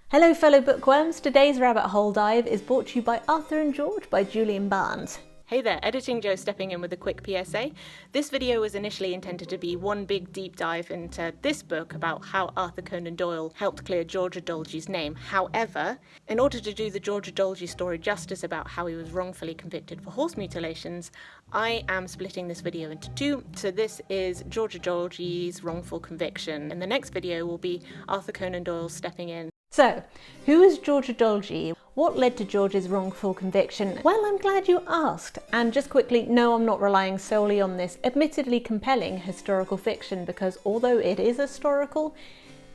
Hello fellow bookworms, today's rabbit hole dive is brought to you by Arthur and George by Julian Barnes. Hey there, Editing Joe stepping in with a quick PSA. This video was initially intended to be one big deep dive into this book about how Arthur Conan Doyle helped clear George Edalji's name. However, in order to do the George Edalji story justice about how he was wrongfully convicted for horse mutilations, I am splitting this video into two. So this is George Edalji's wrongful conviction, and the next video will be Arthur Conan Doyle stepping in. So, who is George Edalji? What led to George's wrongful conviction? Well, I'm glad you asked. And just quickly, no, I'm not relying solely on this admittedly compelling historical fiction, because although it is historical,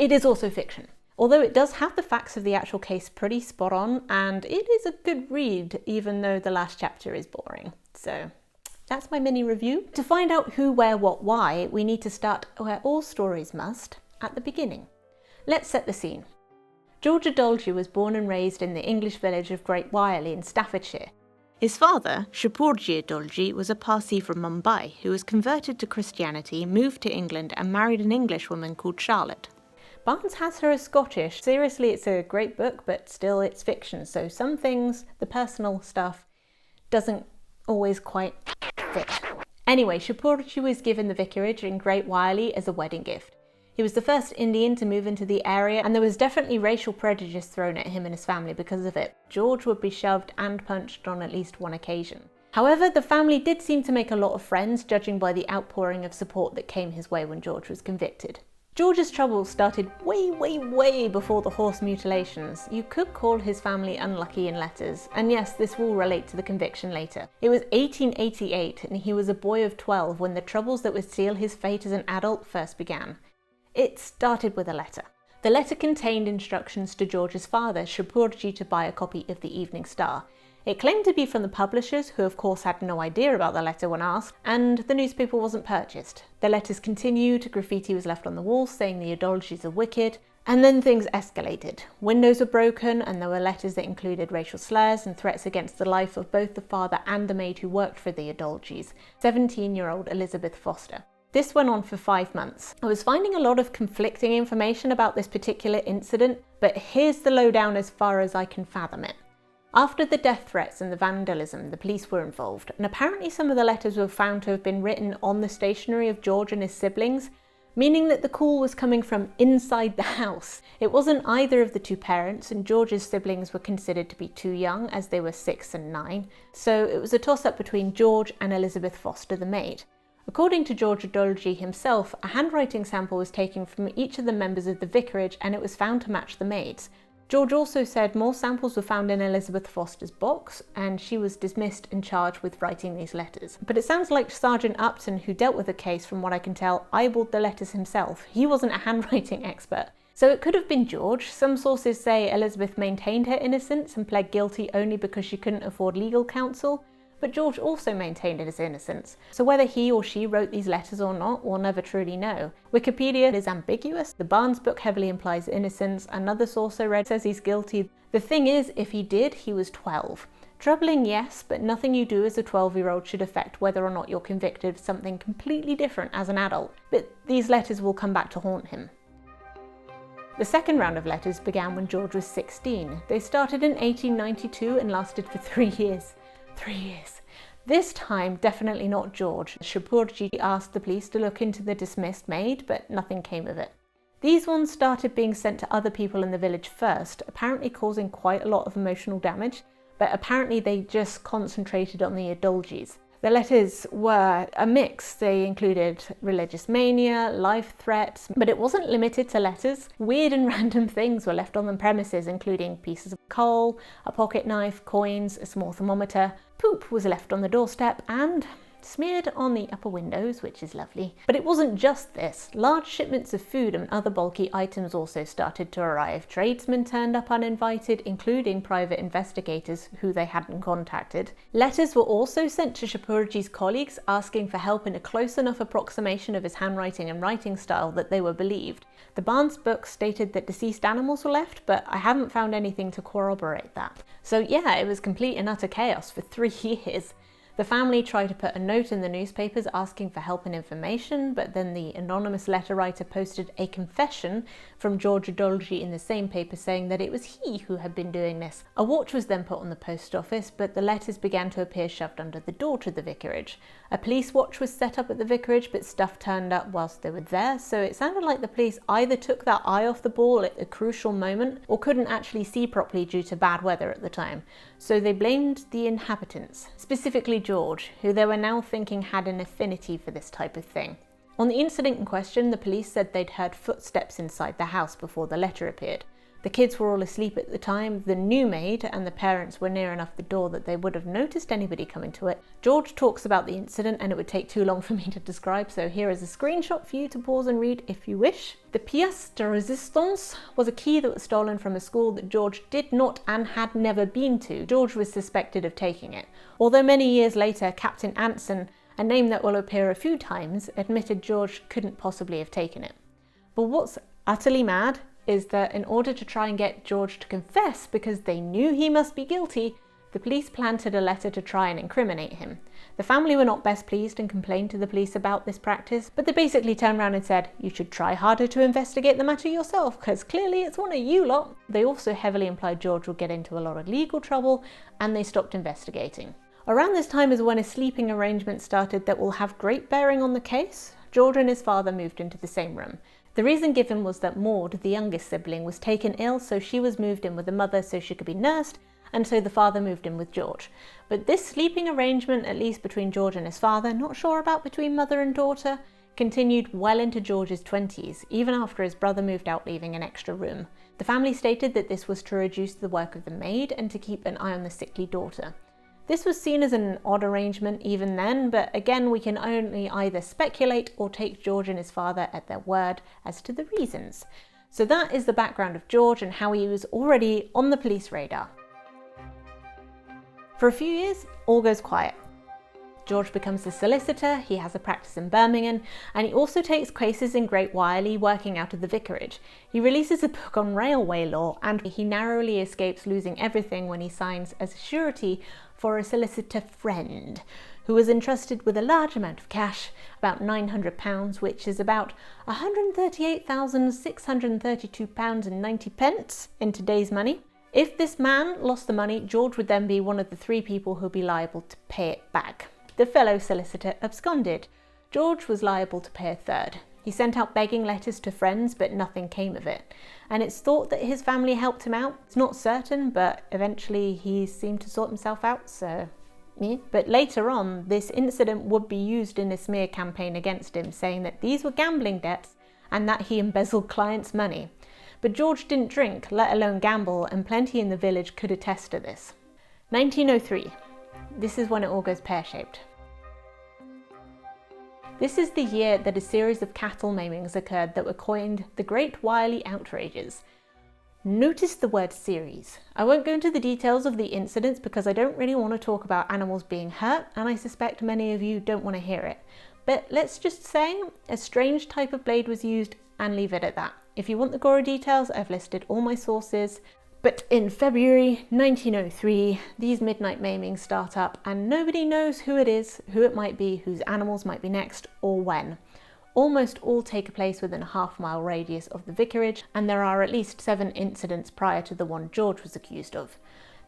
it is also fiction. Although it does have the facts of the actual case pretty spot on, and it is a good read, even though the last chapter is boring. So, that's my mini review. To find out who, where, what, why, we need to start where all stories must, at the beginning. Let's set the scene. George Edalji was born and raised in the English village of Great Wyrely in Staffordshire. His father, Sir Edalji, was a Parsi from Mumbai who was converted to Christianity, moved to England and married an Englishwoman called Charlotte. Barnes has her as Scottish. Seriously, it's a great book, but still it's fiction, so some things, the personal stuff, doesn't always quite fit. Anyway, Sir Arthur was given the vicarage in Great Wyrely as a wedding gift. He was the first Indian to move into the area, and there was definitely racial prejudice thrown at him and his family because of it. George would be shoved and punched on at least one occasion. However, the family did seem to make a lot of friends, judging by the outpouring of support that came his way when George was convicted. George's troubles started way before the horse mutilations. You could call his family unlucky in letters, and yes, this will relate to the conviction later. It was 1888, and he was a boy of 12 when the troubles that would seal his fate as an adult first began. It started with a letter. The letter contained instructions to George's father, Sir Arthur, to buy a copy of the Evening Star. It claimed to be from the publishers, who of course had no idea about the letter when asked, and the newspaper wasn't purchased. The letters continued, graffiti was left on the walls saying the Edaljis are wicked, and then things escalated. Windows were broken, and there were letters that included racial slurs and threats against the life of both the father and the maid who worked for the Edaljis, 17-year-old Elizabeth Foster. This went on for 5 months. I was finding a lot of conflicting information about this particular incident, but here's the lowdown as far as I can fathom it. After the death threats and the vandalism, the police were involved, and apparently some of the letters were found to have been written on the stationery of George and his siblings, meaning that the call was coming from inside the house. It wasn't either of the two parents, and George's siblings were considered to be too young, as they were 6 and 9, so it was a toss-up between George and Elizabeth Foster, the maid. According to George Edalji himself, a handwriting sample was taken from each of the members of the vicarage and it was found to match the maid's. George also said more samples were found in Elizabeth Foster's box, and she was dismissed and charged with writing these letters. But it sounds like Sergeant Upton, who dealt with the case, from what I can tell, eyeballed the letters himself. He wasn't a handwriting expert. So it could have been George. Some sources say Elizabeth maintained her innocence and pled guilty only because she couldn't afford legal counsel. But George also maintained his innocence, so whether he or she wrote these letters or not, we'll never truly know. Wikipedia is ambiguous. The Barnes book heavily implies innocence. Another source I read says he's guilty. The thing is, if he did, he was 12. Troubling, yes, but nothing you do as a 12-year-old should affect whether or not you're convicted of something completely different as an adult. But these letters will come back to haunt him. The second round of letters began when George was 16. They started in 1892 and lasted for 3 years. 3 years. This time, definitely not George. Sir Arthur asked the police to look into the dismissed maid, but nothing came of it. These ones started being sent to other people in the village first, apparently causing quite a lot of emotional damage, but apparently they just concentrated on the Edaljis. The letters were a mix. They included religious mania, life threats, but it wasn't limited to letters. Weird and random things were left on the premises, including pieces of coal, a pocket knife, coins, a small thermometer. Poop was left on the doorstep and smeared on the upper windows, which is lovely. But it wasn't just this. Large shipments of food and other bulky items also started to arrive. Tradesmen turned up uninvited, including private investigators who they hadn't contacted. Letters were also sent to Sir Arthur's colleagues asking for help in a close enough approximation of his handwriting and writing style that they were believed. The Barnes book stated that deceased animals were left, but I haven't found anything to corroborate that. So yeah, it was complete and utter chaos for 3 years. The family tried to put a note in the newspapers asking for help and information, but then the anonymous letter writer posted a confession from George Edalji in the same paper saying that it was he who had been doing this. A watch was then put on the post office, but the letters began to appear shoved under the door to the vicarage. A police watch was set up at the vicarage, but stuff turned up whilst they were there, so it sounded like the police either took their eye off the ball at a crucial moment or couldn't actually see properly due to bad weather at the time. So they blamed the inhabitants, specifically George, who they were now thinking had an affinity for this type of thing. On the incident in question, the police said they'd heard footsteps inside the house before the letter appeared. The kids were all asleep at the time, the new maid and the parents were near enough the door that they would have noticed anybody coming to it. George talks about the incident and it would take too long for me to describe, so here is a screenshot for you to pause and read if you wish. The pièce de résistance was a key that was stolen from a school that George did not and had never been to. George was suspected of taking it. Although many years later, Captain Anson, a name that will appear a few times, admitted George couldn't possibly have taken it. But what's utterly mad is that in order to try and get George to confess because they knew he must be guilty, the police planted a letter to try and incriminate him. The family were not best pleased and complained to the police about this practice, but they basically turned around and said, you should try harder to investigate the matter yourself, because clearly it's one of you lot. They also heavily implied George would get into a lot of legal trouble, and they stopped investigating. Around this time is when a sleeping arrangement started that will have great bearing on the case. George and his father moved into the same room. The reason given was that Maud, the youngest sibling, was taken ill, so she was moved in with the mother so she could be nursed, and so the father moved in with George. But this sleeping arrangement, at least between George and his father, not sure about between mother and daughter, continued well into George's 20s, even after his brother moved out leaving an extra room. The family stated that this was to reduce the work of the maid and to keep an eye on the sickly daughter. This was seen as an odd arrangement even then, but again we can only either speculate or take George and his father at their word as to the reasons. So that is the background of George and how he was already on the police radar. For a few years, all goes quiet. George becomes a solicitor, he has a practice in Birmingham, and he also takes cases in Great Wyrely working out of the vicarage. He releases a book on railway law, and he narrowly escapes losing everything when he signs as a surety for a solicitor friend, who was entrusted with a large amount of cash, about £900, which is about £138,632.90 in today's money. If this man lost the money, George would then be one of the 3 people who'd be liable to pay it back. The fellow solicitor absconded. George was liable to pay a third. He sent out begging letters to friends, but nothing came of it. And it's thought that his family helped him out. It's not certain, but eventually he seemed to sort himself out, so yeah. But later on, this incident would be used in a smear campaign against him, saying that these were gambling debts and that he embezzled clients' money. But George didn't drink, let alone gamble, and plenty in the village could attest to this. 1903. This is when it all goes pear-shaped. This is the year that a series of cattle maimings occurred that were coined the Great Wyrely Outrages. Notice the word series. I won't go into the details of the incidents because I don't really want to talk about animals being hurt, and I suspect many of you don't want to hear it. But let's just say a strange type of blade was used and leave it at that. If you want the gory details, I've listed all my sources. But in February 1903, these midnight maimings start up and nobody knows who it is, who it might be, whose animals might be next, or when. Almost all take place within a half-mile radius of the vicarage, and there are at least 7 incidents prior to the one George was accused of.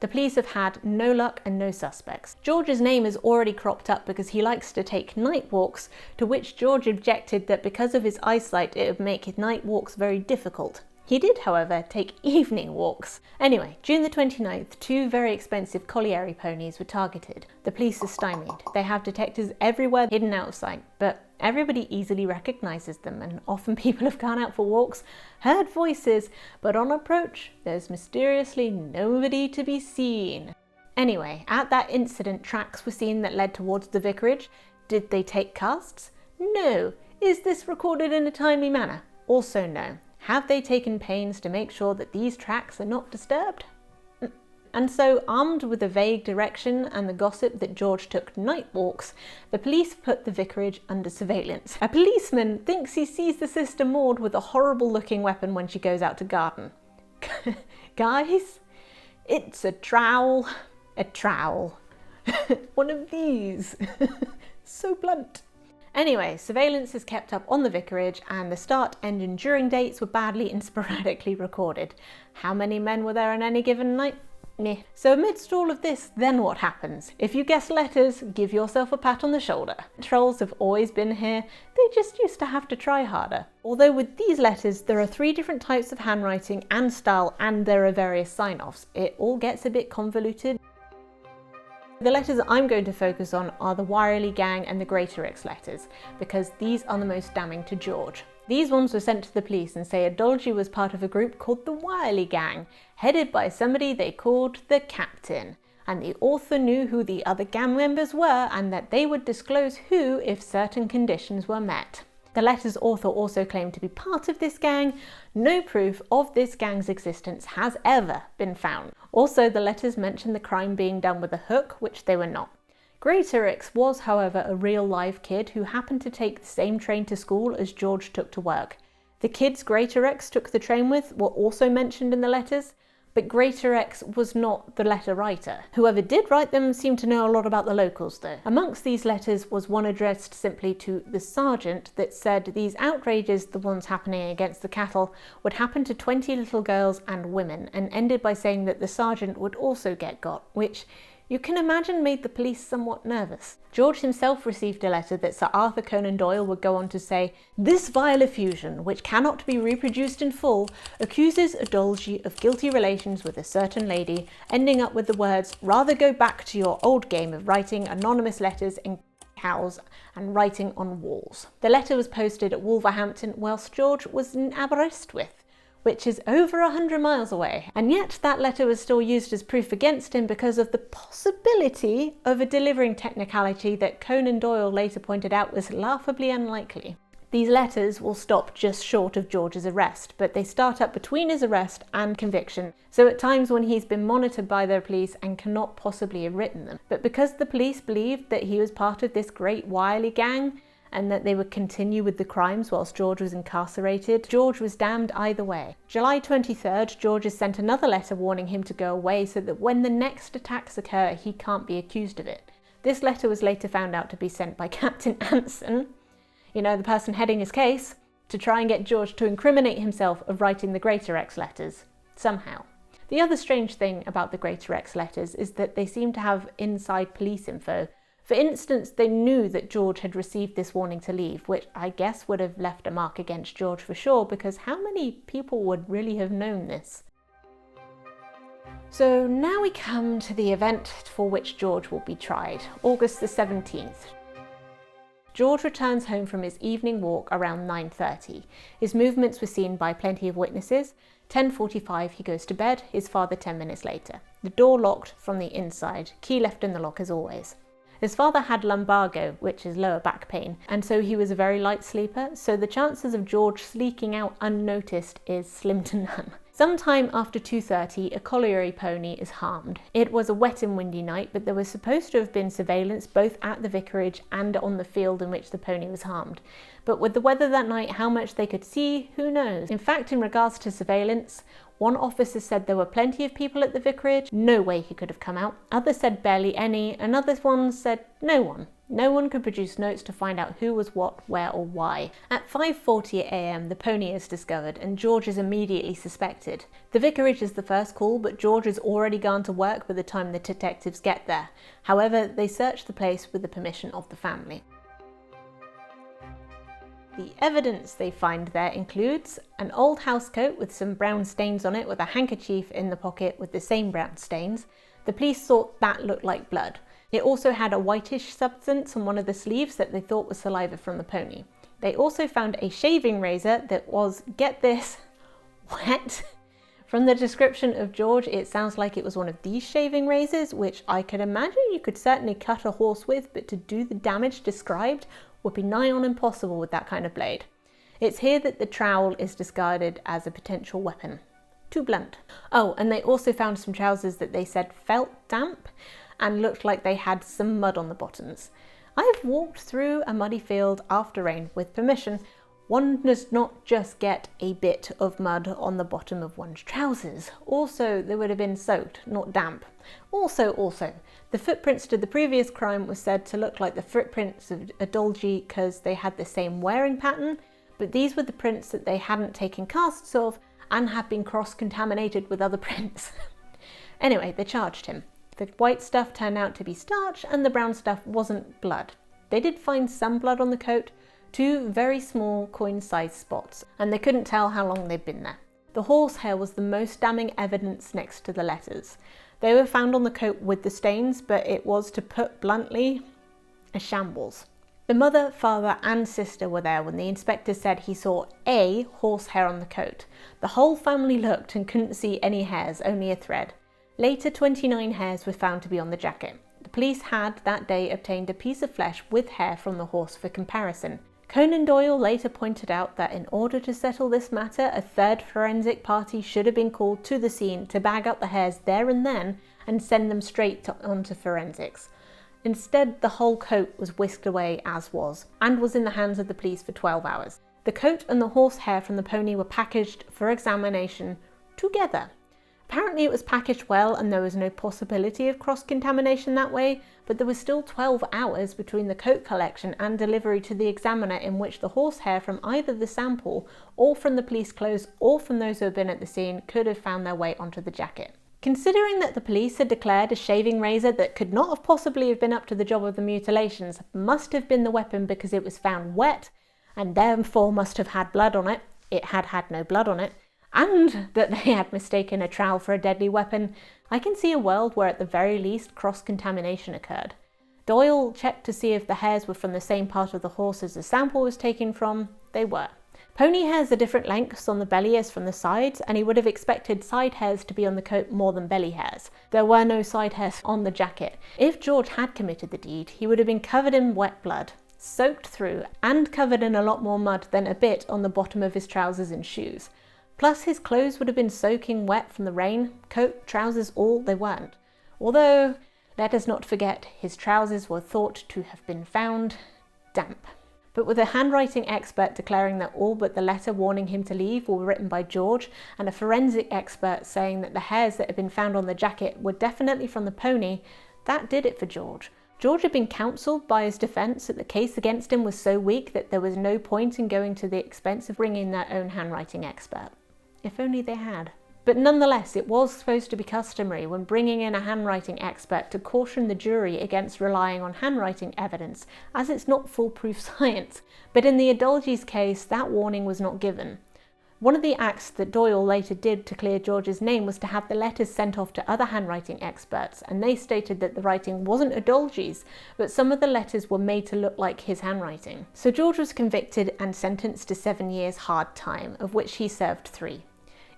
The police have had no luck and no suspects. George's name is already cropped up because he likes to take night walks, to which George objected that because of his eyesight it would make his night walks very difficult. He did, however, take evening walks. Anyway, June the 29th, 2 very expensive colliery ponies were targeted. The police are stymied. They have detectors everywhere hidden out of sight, but everybody easily recognises them, and often people have gone out for walks, heard voices, but on approach, there's mysteriously nobody to be seen. Anyway, at that incident, tracks were seen that led towards the vicarage. Did they take casts? No. Is this recorded in a timely manner? Also no. Have they taken pains to make sure that these tracks are not disturbed? And so, armed with a vague direction and the gossip that George took night walks, the police put the vicarage under surveillance. A policeman thinks he sees the sister Maud with a horrible looking weapon when she goes out to garden. Guys, it's a trowel. A trowel. One of these. So blunt. Anyway, surveillance is kept up on the vicarage and the start, end and during dates were badly and sporadically recorded. How many men were there on any given night? Meh. So amidst all of this, then what happens? If you guess letters, give yourself a pat on the shoulder. Trolls have always been here, they just used to have to try harder. Although with these letters, there are 3 different types of handwriting and style, and there are various sign-offs. It all gets a bit convoluted. The letters I'm going to focus on are the Wyrely Gang and the Great Wyrely letters, because these are the most damning to George. These ones were sent to the police and say Edalji was part of a group called the Wyrely Gang, headed by somebody they called the Captain. And the author knew who the other gang members were and that they would disclose who if certain conditions were met. The letter's author also claimed to be part of this gang. No proof of this gang's existence has ever been found. Also, the letters mention the crime being done with a hook, which they were not. Great Wyrely was, however, a real live kid who happened to take the same train to school as George took to work. The kids Great Wyrely took the train with were also mentioned in the letters, but Great Wyrely was not the letter writer. Whoever did write them seemed to know a lot about the locals though. Amongst these letters was one addressed simply to the sergeant that said these outrages, the ones happening against the cattle, would happen to 20 little girls and women, and ended by saying that the sergeant would also get got, which you can imagine made the police somewhat nervous. George himself received a letter that Sir Arthur Conan Doyle would go on to say, "This vile effusion, which cannot be reproduced in full, accuses Edalji of guilty relations with a certain lady, ending up with the words, 'Rather go back to your old game of writing anonymous letters in cows and writing on walls.'" The letter was posted at Wolverhampton whilst George was in Aberystwyth, which is over 100 miles away. And yet that letter was still used as proof against him because of the possibility of a delivering technicality that Conan Doyle later pointed out was laughably unlikely. These letters will stop just short of George's arrest, but they start up between his arrest and conviction, so at times when he's been monitored by the police and cannot possibly have written them. But because the police believed that he was part of this Great Wyrely Gang, and that they would continue with the crimes whilst George was incarcerated, George was damned either way. July 23rd, George has sent another letter warning him to go away so that when the next attacks occur, he can't be accused of it. This letter was later found out to be sent by Captain Anson, you know, the person heading his case, to try and get George to incriminate himself of writing the Great Wyrely letters, somehow. The other strange thing about the Great Wyrely letters is that they seem to have inside police info. For instance, they knew that George had received this warning to leave, which I guess would have left a mark against George for sure, because how many people would really have known this? So now we come to the event for which George will be tried, August the 17th. George returns home from his evening walk around 9:30. His movements were seen by plenty of witnesses. 10:45 he goes to bed, his father 10 minutes later. The door locked from the inside, key left in the lock as always. His father had lumbago, which is lower back pain, and so he was a very light sleeper, so the chances of George sleeking out unnoticed is slim to none. Sometime after 2:30, a colliery pony is harmed. It was a wet and windy night, but there was supposed to have been surveillance both at the vicarage and on the field in which the pony was harmed. But with the weather that night, how much they could see, who knows? In fact, in regards to surveillance, one officer said there were plenty of people at the vicarage, no way he could have come out. Others said barely any, and other ones said no one. No one could produce notes to find out who was what, where or why. At 5:40 a.m. the pony is discovered and George is immediately suspected. The vicarage is the first call, but George has already gone to work by the time the detectives get there. However, they search the place with the permission of the family. The evidence they find there includes an old housecoat with some brown stains on it with a handkerchief in the pocket with the same brown stains. The police thought that looked like blood. It also had a whitish substance on one of the sleeves that they thought was saliva from the pony. They also found a shaving razor that was, get this, wet. From the description of George, it sounds like it was one of these shaving razors, which I could imagine you could certainly cut a horse with, but to do the damage described would be nigh on impossible with that kind of blade. It's here that the trowel is discarded as a potential weapon. Too blunt. Oh, and they also found some trousers that they said felt damp and looked like they had some mud on the bottoms. I've walked through a muddy field after rain with permission one does not just get a bit of mud on the bottom of one's trousers. Also, they would have been soaked, not damp. Also, the footprints to the previous crime were said to look like the footprints of Edalji because they had the same wearing pattern, but these were the prints that they hadn't taken casts of and had been cross-contaminated with other prints. Anyway, they charged him. The white stuff turned out to be starch and the brown stuff wasn't blood. They did find some blood on the coat, 2 very small coin-sized spots, and they couldn't tell how long they'd been there. The horsehair was the most damning evidence next to the letters. They were found on the coat with the stains, but it was, to put bluntly, a shambles. The mother, father and sister were there when the inspector said he saw a horsehair on the coat. The whole family looked and couldn't see any hairs, only a thread. Later, 29 hairs were found to be on the jacket. The police had that day obtained a piece of flesh with hair from the horse for comparison. Conan Doyle later pointed out that in order to settle this matter, a third forensic party should have been called to the scene to bag up the hairs there and then and send them straight onto forensics. Instead, the whole coat was whisked away as was, and was in the hands of the police for 12 hours. The coat and the horsehair from the pony were packaged for examination together. Apparently it was packaged well and there was no possibility of cross-contamination that way, but there was still 12 hours between the coat collection and delivery to the examiner in which the horsehair from either the sample or from the police clothes or from those who had been at the scene could have found their way onto the jacket. Considering that the police had declared a shaving razor that could not have possibly have been up to the job of the mutilations must have been the weapon because it was found wet and therefore must have had blood on it, it had no blood on it, and that they had mistaken a trowel for a deadly weapon, I can see a world where at the very least cross-contamination occurred. Doyle checked to see if the hairs were from the same part of the horse as the sample was taken from. They were. Pony hairs are different lengths on the belly as from the sides, and he would have expected side hairs to be on the coat more than belly hairs. There were no side hairs on the jacket. If George had committed the deed, he would have been covered in wet blood, soaked through, and covered in a lot more mud than a bit on the bottom of his trousers and shoes. Plus his clothes would have been soaking wet from the rain, coat, trousers, all, they weren't. Although, let us not forget, his trousers were thought to have been found damp. But with a handwriting expert declaring that all but the letter warning him to leave were written by George, and a forensic expert saying that the hairs that had been found on the jacket were definitely from the pony, that did it for George. George had been counselled by his defence that the case against him was so weak that there was no point in going to the expense of bringing their own handwriting expert. If only they had. But nonetheless, it was supposed to be customary when bringing in a handwriting expert to caution the jury against relying on handwriting evidence, as it's not foolproof science. But in the Edalji's case, that warning was not given. One of the acts that Doyle later did to clear George's name was to have the letters sent off to other handwriting experts, and they stated that the writing wasn't Edalji's, but some of the letters were made to look like his handwriting. So George was convicted and sentenced to 7 years hard time, of which he served 3.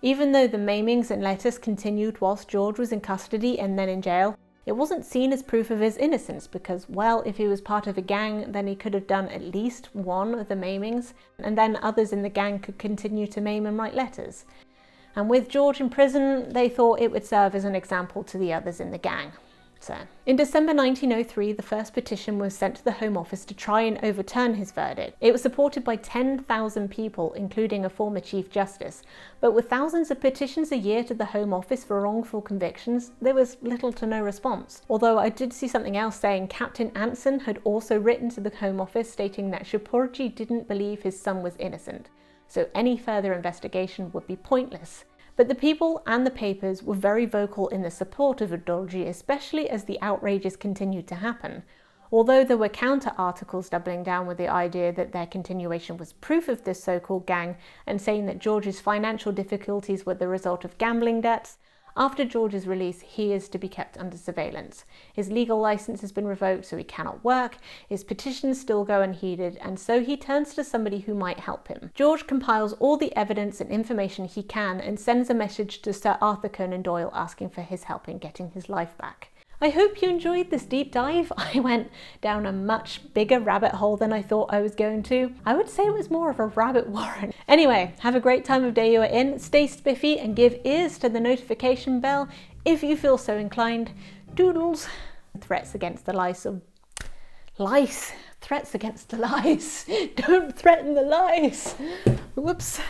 Even though the maimings and letters continued whilst George was in custody and then in jail, it wasn't seen as proof of his innocence because, well, if he was part of a gang, then he could have done at least one of the maimings, and then others in the gang could continue to maim and write letters. And with George in prison, they thought it would serve as an example to the others in the gang. So, in December 1903, the first petition was sent to the Home Office to try and overturn his verdict. It was supported by 10,000 people, including a former Chief Justice. But with thousands of petitions a year to the Home Office for wrongful convictions, there was little to no response. Although I did see something else saying Captain Anson had also written to the Home Office stating that Shapoorji didn't believe his son was innocent, so any further investigation would be pointless. But the people and the papers were very vocal in the support of Edalji, especially as the outrages continued to happen. Although there were counter-articles doubling down with the idea that their continuation was proof of this so-called gang and saying that George's financial difficulties were the result of gambling debts, after George's release, he is to be kept under surveillance. His legal license has been revoked, so he cannot work. His petitions still go unheeded, and so he turns to somebody who might help him. George compiles all the evidence and information he can and sends a message to Sir Arthur Conan Doyle asking for his help in getting his life back. I hope you enjoyed this deep dive. I went down a much bigger rabbit hole than I thought I was going to. I would say it was more of a rabbit warren. Anyway, have a great time of day you are in, stay spiffy and give ears to the notification bell if you feel so inclined. Doodles. Threats against the life of Lice. Threats against the lice. Don't threaten the lice. Whoops.